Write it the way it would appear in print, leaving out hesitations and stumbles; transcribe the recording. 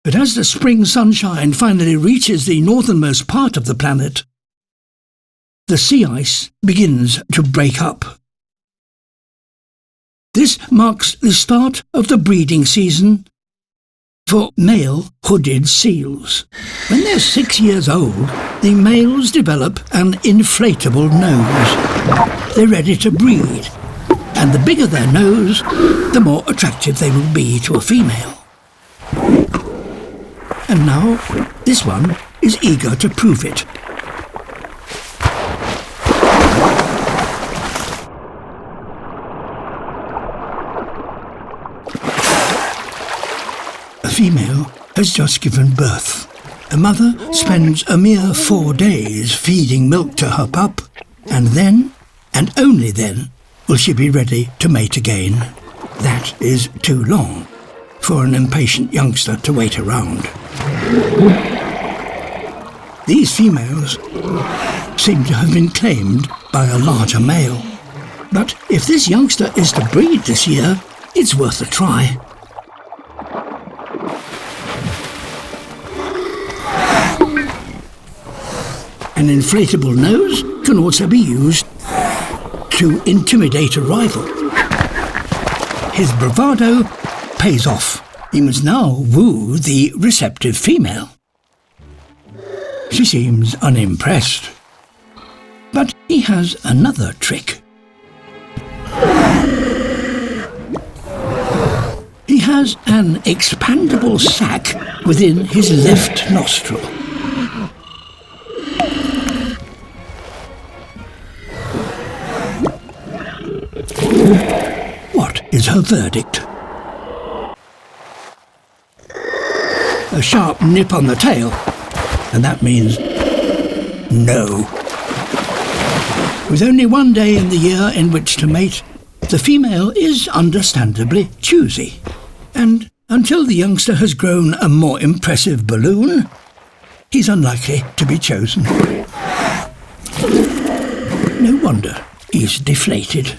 But as the spring sunshine finally reaches the northernmost part of the planet, the sea ice begins to break up. This marks the start of the breeding season for male hooded seals. When they're 6 years old, the males develop an inflatable nose. They're ready to breed, and the bigger their nose, the more attractive they will be to a female. And now, this one is eager to prove it. A female has just given birth. The mother spends a mere 4 days feeding milk to her pup, and then, and only then, will she be ready to mate again. That is too long for an impatient youngster to wait around. These females seem to have been claimed by a larger male. But if this youngster is to breed this year, it's worth a try. An inflatable nose can also be used to intimidate a rival. His bravado pays off. He must now woo the receptive female. She seems unimpressed. But he has another trick. He has an expandable sac within his left nostril. What is her verdict? A sharp nip on the tail, and that means no. With only 1 day in the year in which to mate, the female is understandably choosy. And until the youngster has grown a more impressive balloon, he's unlikely to be chosen. No wonder he's deflated.